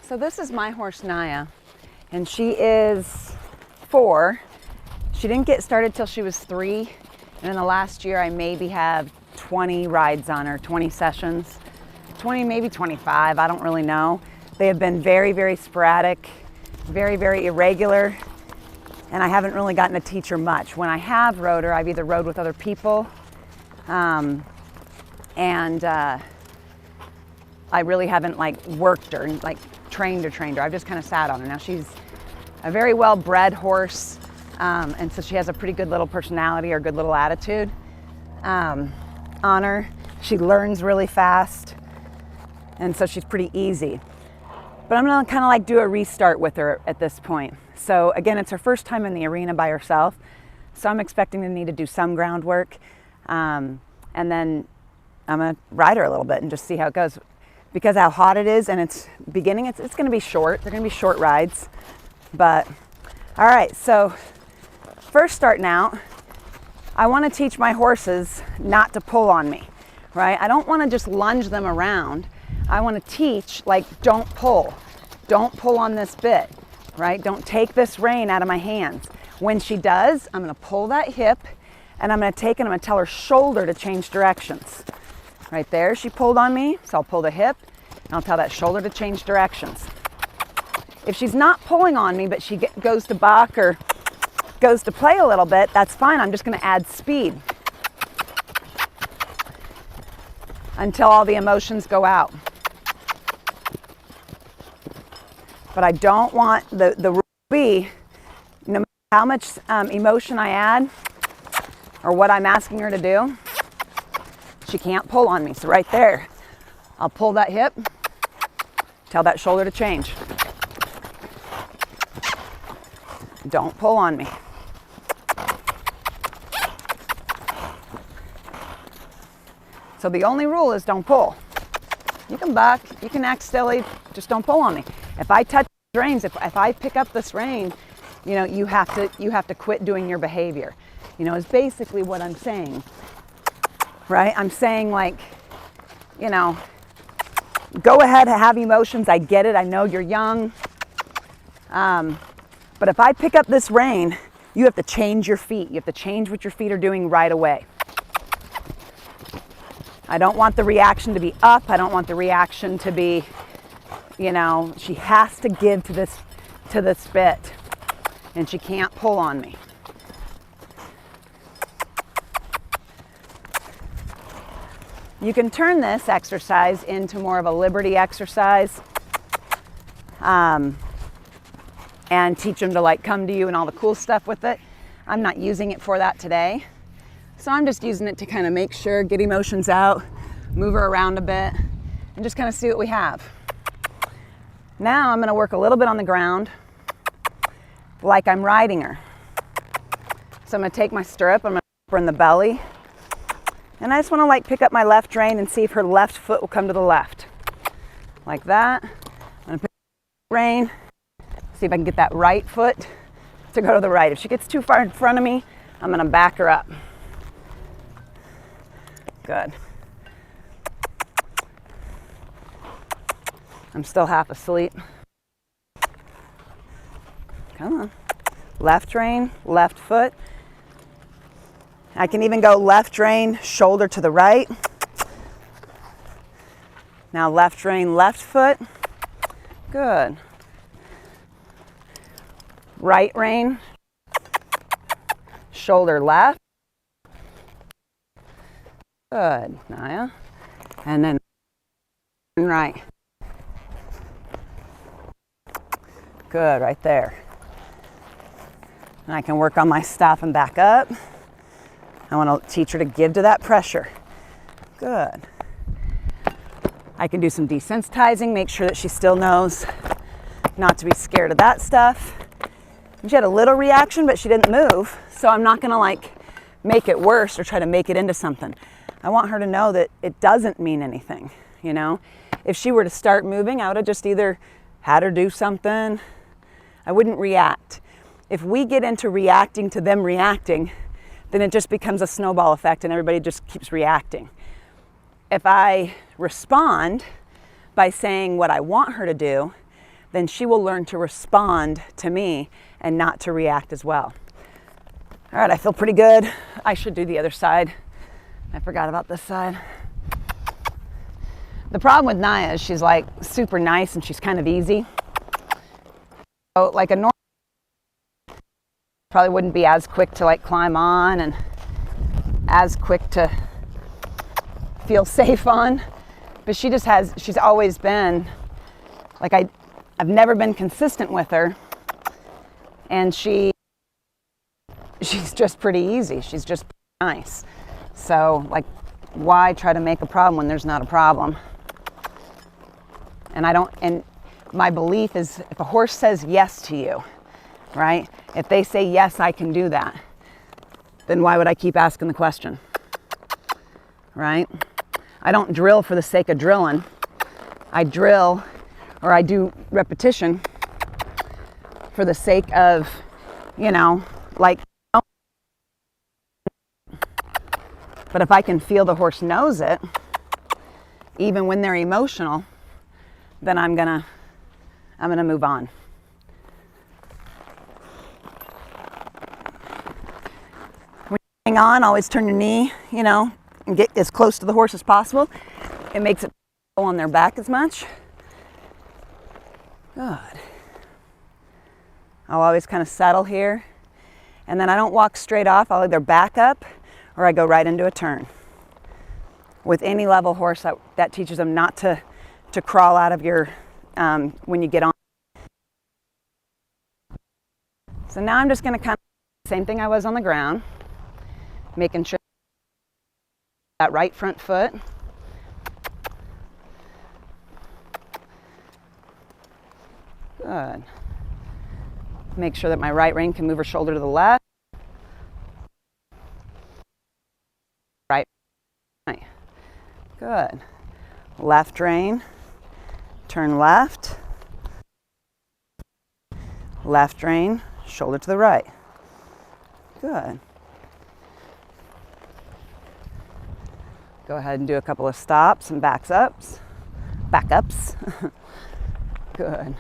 So this is my horse Naya, and she is 4. She didn't get started till she was 3, and in the last year I maybe have 20 rides on her, 20 sessions, 20, maybe 25, I don't really know. They have been very, very sporadic, very, very irregular, and I haven't really gotten to teach her much. When I have rode her, I've either rode with other people, and I really haven't like worked her and like trained her. I've just kind of sat on her. Now she's a very well-bred horse, and so she has a pretty good little personality or good little attitude on her. She learns really fast, and so she's pretty easy. But I'm gonna kind of like do a restart with her at this point. So again, it's her first time in the arena by herself, so I'm expecting to need to do some groundwork, and then I'm gonna ride her a little bit and just see how it goes. Because how hot it is and it's beginning, it's gonna be short. They're gonna be short rides. But, all right, so first starting out, I wanna teach my horses not to pull on me, right? I don't wanna just lunge them around. I wanna teach, like, don't pull. Don't pull on this bit, right? Don't take this rein out of my hands. When she does, I'm gonna pull that hip and I'm gonna take and I'm gonna tell her shoulder to change directions. Right there, she pulled on me, so I'll pull the hip and I'll tell that shoulder to change directions. If she's not pulling on me, but she goes to buck or goes to play a little bit, that's fine. I'm just gonna add speed until all the emotions go out. But I don't want the rule to be, no matter how much emotion I add or what I'm asking her to do, she can't pull on me. So right there, I'll pull that hip, tell that shoulder to change. Don't pull on me. So the only rule is don't pull. You can buck, you can act silly, just don't pull on me. If I touch reins, if I pick up this rein, you know, you have to quit doing your behavior. You know, is basically what I'm saying. Right? I'm saying, like, you know, go ahead, have emotions. I get it. I know you're young. But if I pick up this rein, you have to change your feet. You have to change what your feet are doing right away. I don't want the reaction to be up. I don't want the reaction to be, you know, she has to give to this bit, and she can't pull on me. You can turn this exercise into more of a liberty exercise, and teach them to like come to you and all the cool stuff with it. I'm not using it for that today. So I'm just using it to kind of make sure, get emotions out, move her around a bit, and just kind of see what we have. Now I'm gonna work a little bit on the ground like I'm riding her. So I'm gonna take my stirrup, I'm gonna put her in the belly, and I just want to like pick up my left rein and see if her left foot will come to the left. Like that. I'm going to pick up the rein, see if I can get that right foot to go to the right. If she gets too far in front of me, I'm going to back her up. Good. I'm still half asleep. Come on. Left rein, left foot. I can even go left rein, shoulder to the right. Now left rein, left foot. Good. Right rein, shoulder left. Good, Naya. And then right. Good, right there. And I can work on my stop and back up. I want to teach her to give to that pressure. Good. I can do some desensitizing, make sure that she still knows not to be scared of that stuff. She had a little reaction, but she didn't move, so I'm not going to like make it worse or try to make it into something. I want her to know that it doesn't mean anything, you know? If she were to start moving, I would have just either had her do something. I wouldn't react. If we get into reacting to them reacting, then it just becomes a snowball effect and everybody just keeps reacting. If I respond by saying what I want her to do, then she will learn to respond to me and not to react as well. All right, I feel pretty good. I should do the other side. I forgot about this side. The problem with Naya is she's like super nice and she's kind of easy. So like a normal probably wouldn't be as quick to like climb on and as quick to feel safe on. But she just has, she's always been, like I've never been consistent with her. And she's just pretty easy. She's just nice. So like, why try to make a problem when there's not a problem? And my belief is if a horse says yes to you, right? If they say, yes, I can do that, then why would I keep asking the question, right? I don't drill for the sake of drilling. I drill or I do repetition for the sake of, like, but if I can feel the horse knows it, even when they're emotional, then I'm gonna move on. When you're hang on, always turn your knee, and get as close to the horse as possible. It makes it go on their back as much. Good. I'll always kind of settle here. And then I don't walk straight off. I'll either back up or I go right into a turn. With any level horse, that teaches them not to crawl out of your, when you get on. So now I'm just going to kind of do the same thing I was on the ground, making sure that right front foot. Good. Make sure that my right rein can move her shoulder to the left. Right. Good. Left rein. Turn left. Left rein, shoulder to the right. Good. Go ahead and do a couple of stops and backups. Good.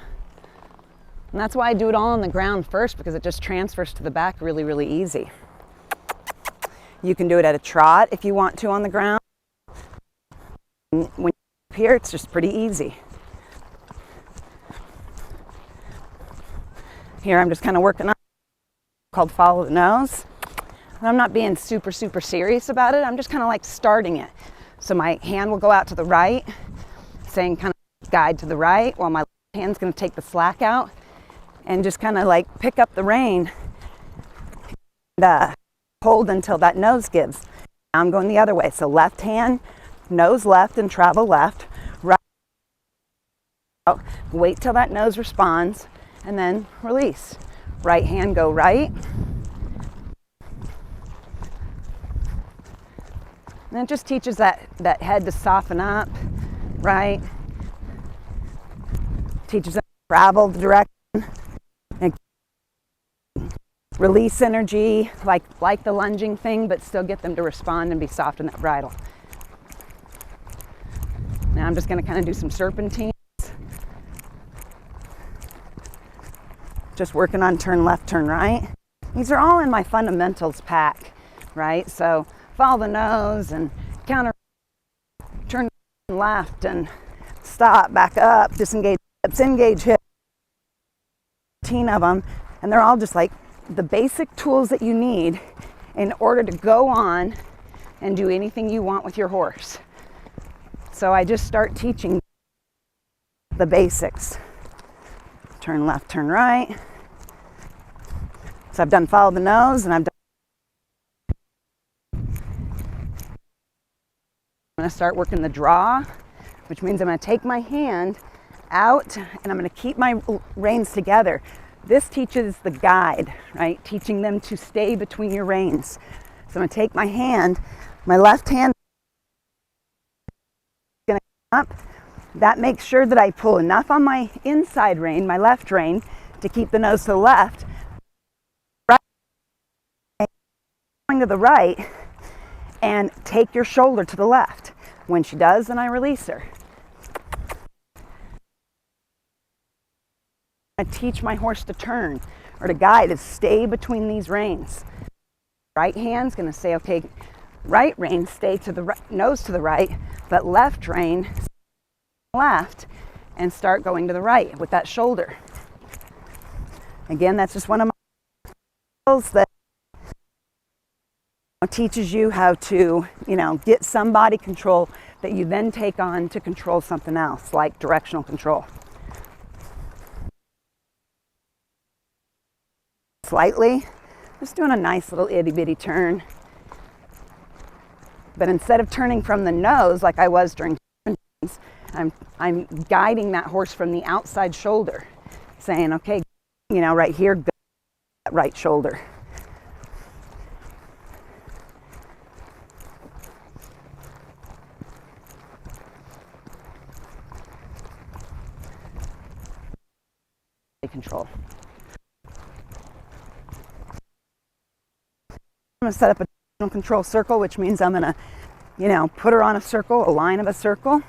And that's why I do it all on the ground first, because it just transfers to the back really, really easy. You can do it at a trot if you want to on the ground. When you're up here, it's just pretty easy. Here I'm just kind of working on called follow the nose. And I'm not being super, super serious about it. I'm just kind of like starting it. So my hand will go out to the right, saying kind of guide to the right, while my left hand's going to take the slack out and just kind of like pick up the rein and hold until that nose gives. Now I'm going the other way. So left hand, nose left and travel left, right out, wait till that nose responds, and then release. Right hand go right. And it just teaches that head to soften up, right? Teaches them to travel the direction and release energy, like the lunging thing, but still get them to respond and be soft in that bridle. Now I'm just going to kind of do some serpentines. Just working on turn left, turn right. These are all in my fundamentals pack, right? So follow the nose and counter, turn left and stop, back up, disengage hips, engage hips. 15 of them, and they're all just like the basic tools that you need in order to go on and do anything you want with your horse. So I just start teaching the basics. Turn left, turn right. So I've done follow the nose, and I've done. I'm going to start working the draw, which means I'm going to take my hand out and I'm going to keep my reins together. This teaches the guide, right? Teaching them to stay between your reins. So I'm going to take my hand, my left hand is going to come up. That makes sure that I pull enough on my inside rein, my left rein, to keep the nose to the left. Right, going to the right, and take your shoulder to the left. When she does, then I release her. I teach my horse to turn or to guide is stay between these reins. Right hand's going to say, okay, right rein, stay to the right, nose to the right, but left rein, left, and start going to the right with that shoulder. Again, that's just one of my skills that teaches you how to, get some body control that you then take on to control something else, like directional control. Slightly, just doing a nice little itty bitty turn. But instead of turning from the nose like I was during I'm guiding that horse from the outside shoulder, saying, okay, right here, go that right shoulder. Control. I'm going to set up a control circle, which means I'm going to, put her on a circle, a line of a circle.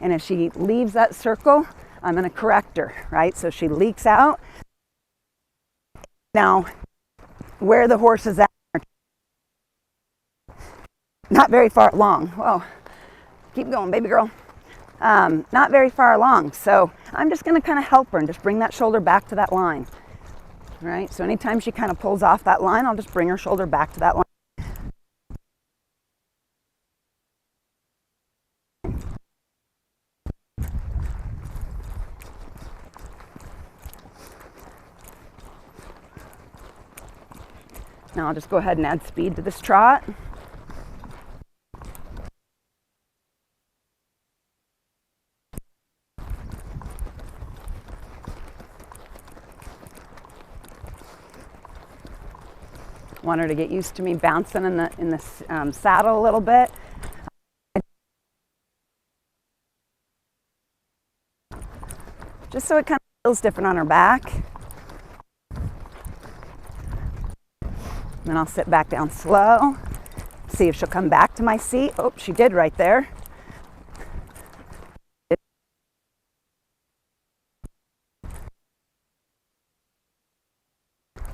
And if she leaves that circle, I'm going to correct her, right? So she leaks out. Now, where the horse is at, not very far along. Whoa, keep going, baby girl. Not very far along. So I'm just going to kind of help her and just bring that shoulder back to that line. Right? So anytime she kind of pulls off that line, I'll just bring her shoulder back to that line. Now I'll just go ahead and add speed to this trot. Want her to get used to me bouncing in the saddle a little bit. Just so it kind of feels different on her back. Then I'll sit back down slow, see if she'll come back to my seat. Oh, she did right there.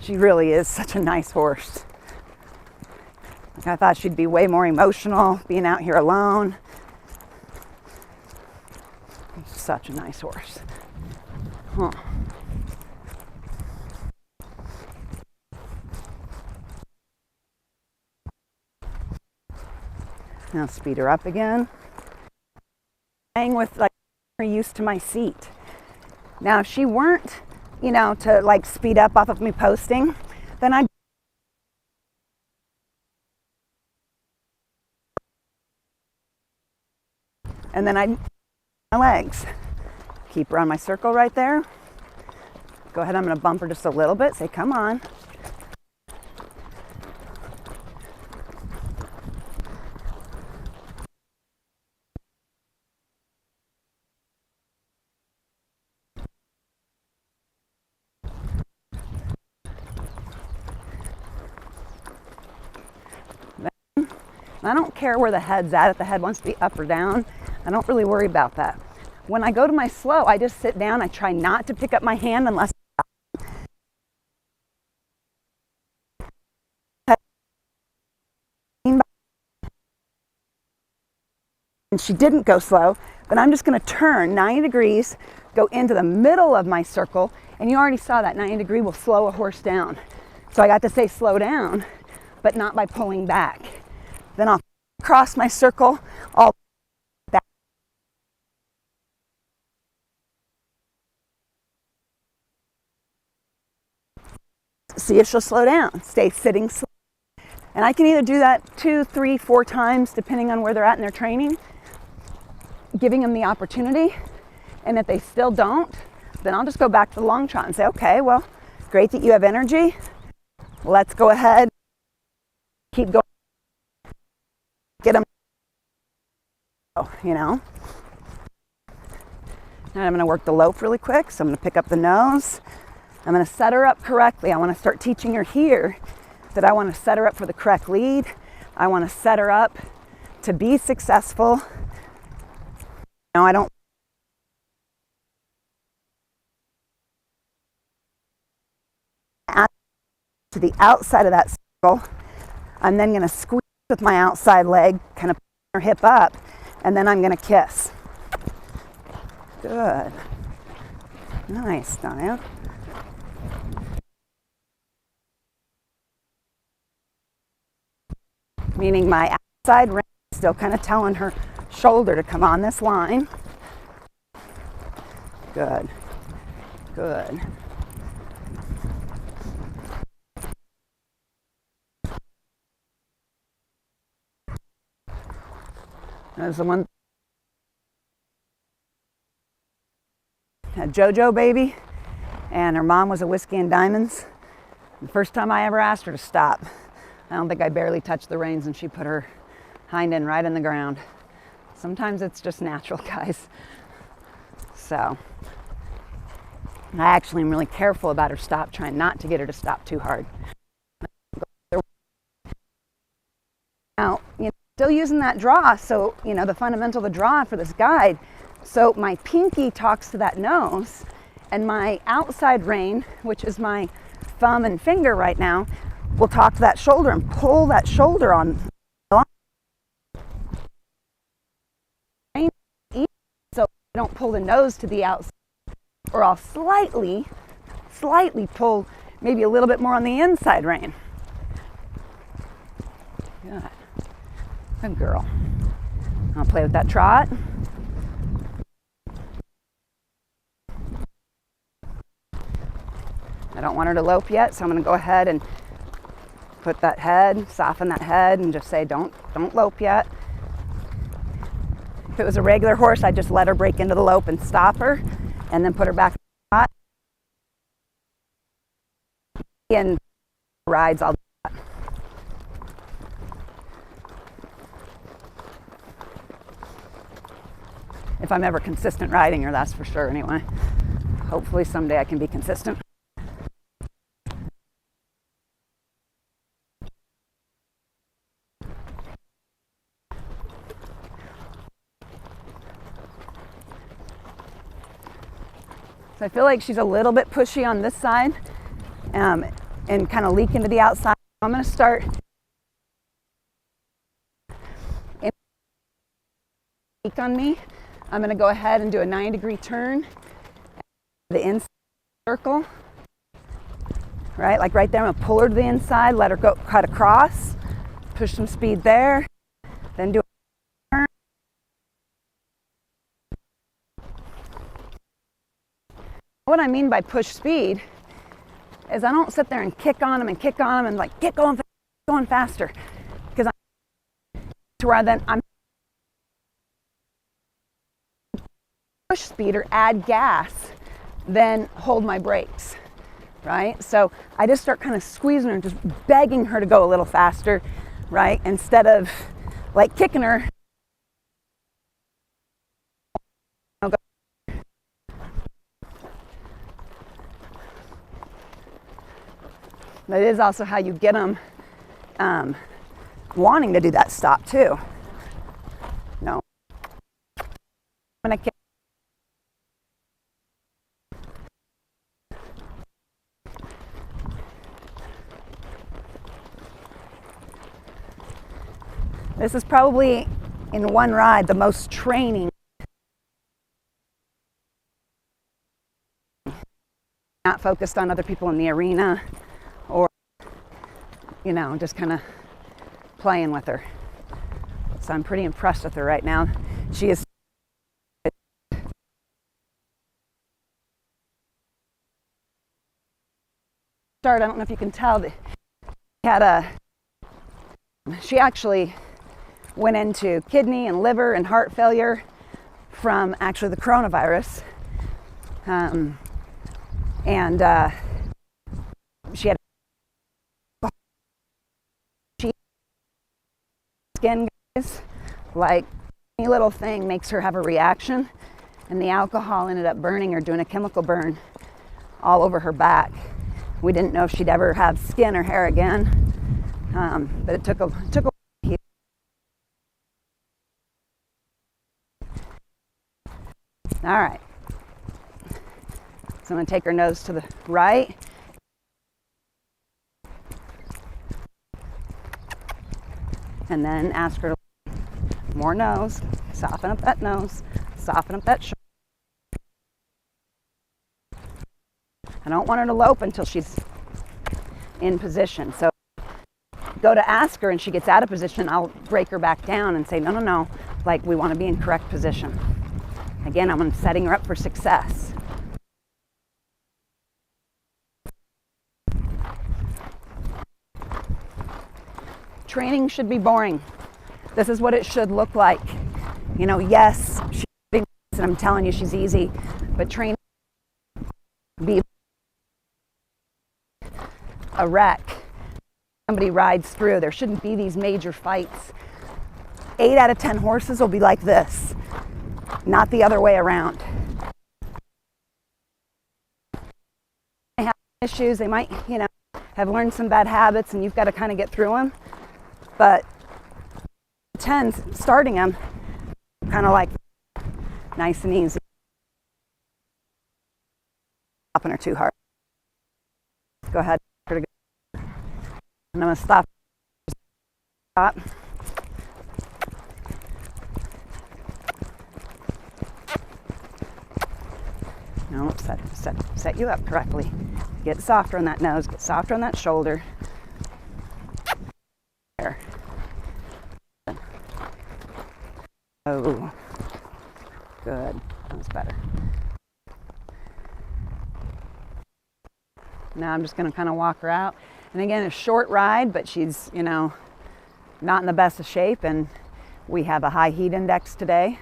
She really is such a nice horse. I thought she'd be way more emotional being out here alone. She's such a nice horse. Huh. Now speed her up again. Playing with her used to my seat. Now if she weren't, to speed up off of me posting, then I'd my legs. Keep her on my circle right there. Go ahead, I'm going to bump her just a little bit. Say, come on. I don't care where the head's at, if the head wants to be up or down. I don't really worry about that. When I go to my slow, I just sit down. I try not to pick up my hand unless and she didn't go slow, then I'm just going to turn 90 degrees, go into the middle of my circle, and you already saw that 90 degree will slow a horse down. So I got to say slow down, but not by pulling back. Then I'll cross my circle all back. See if she'll slow down. Stay sitting slow. And I can either do that 2, 3, 4 times, depending on where they're at in their training, giving them the opportunity. And if they still don't, then I'll just go back to the long trot and say, okay, well, great that you have energy. Let's go ahead, keep going. Get them, Now I'm going to work the lope really quick. So I'm going to pick up the nose. I'm going to set her up correctly. I want to start teaching her here that I want to set her up for the correct lead. I want to set her up to be successful. I don't to the outside of that circle. I'm then going to squeeze with my outside leg, kind of push her hip up, and then I'm going to kiss. Good. Nice, Diane. Meaning my outside ring is still kind of telling her shoulder to come on this line. Good. Good. There's the one. A JoJo baby, and her mom was a Whiskey and Diamonds. The first time I ever asked her to stop, I don't think I barely touched the reins and she put her hind end right in the ground. Sometimes it's just natural, guys. So I actually am really careful about her stop, trying not to get her to stop too hard. Now, still using that draw, so the fundamental of the draw for this guide. So my pinky talks to that nose, and my outside rein, which is my thumb and finger right now, will talk to that shoulder and pull that shoulder on. So I don't pull the nose to the outside, or I'll slightly pull maybe a little bit more on the inside rein. Good girl. I'll play with that trot. I don't want her to lope yet, so I'm going to go ahead and put that head, soften that head, and just say, don't lope yet. If it was a regular horse, I'd just let her break into the lope and stop her, and then put her back on the trot. And rides, I'll do that. If I'm ever consistent riding her, that's for sure anyway. Hopefully someday I can be consistent. So I feel like she's a little bit pushy on this side and kind of leak into the outside. I'm going to start on me. I'm going to go ahead and do a 9-degree turn. The inside circle, right? Like right there, I'm going to pull her to the inside, let her go cut across, push some speed there, then do a turn. What I mean by push speed is I don't sit there and kick on them and like get going faster, because I'm to where then I'm push speed or add gas, then hold my brakes, right? So I just start kind of squeezing her, just begging her to go a little faster, right? Instead of like kicking her. That is also how you get them wanting to do that stop too. No. When I kick. This is probably, in one ride, the most training. Not focused on other people in the arena, or, just kind of playing with her. So I'm pretty impressed with her right now. She is. I don't know if you can tell, she actually went into kidney and liver and heart failure from actually the coronavirus. She had skin, guys, like any little thing makes her have a reaction, and the alcohol ended up burning her, doing a chemical burn all over her back. We didn't know if she'd ever have skin or hair again, but it took a All right, so I'm going to take her nose to the right. And then ask her to more nose, soften up that nose, soften up that shoulder. I don't want her to lope until she's in position. So go to ask her and she gets out of position, I'll break her back down and say, no, like we want to be in correct position. Again, I'm setting her up for success. Training should be boring. This is what it should look like. You know, yes, she's and I'm telling you she's easy, but training be a wreck. Somebody rides through. There shouldn't be these major fights. 8 out of 10 horses will be like this, not the other way around. They have issues. They might, have learned some bad habits, and you've got to kind of get through them. But 10s, starting them, kind of like nice and easy. Stopping her too hard. Go ahead. And I'm going to stop. Stop. No, set you up correctly. Get softer on that nose. Get softer on that shoulder. There. Oh, good. That was better. Now I'm just going to kind of walk her out. And again, a short ride, but she's, not in the best of shape. And we have a high heat index today.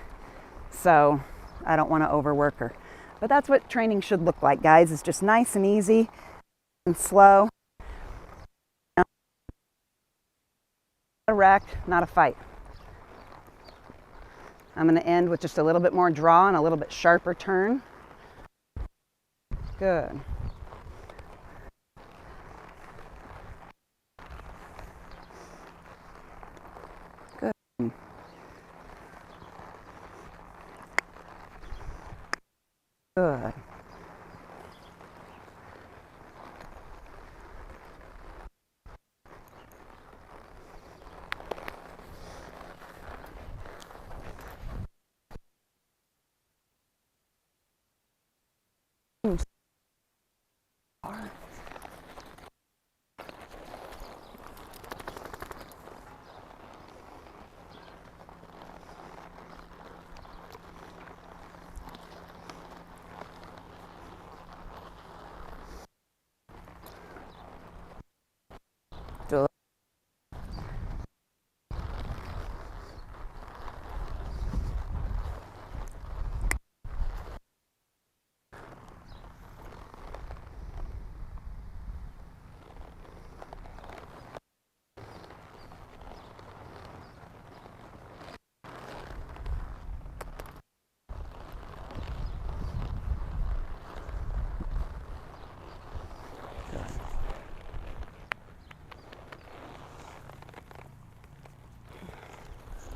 So I don't want to overwork her. But that's what training should look like, guys. It's just nice and easy and slow. Not a wreck, not a fight. I'm going to end with just a little bit more draw and a little bit sharper turn. Good. Good. Good.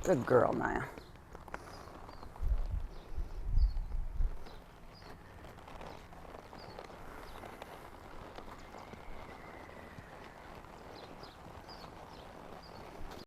Good girl, Naya.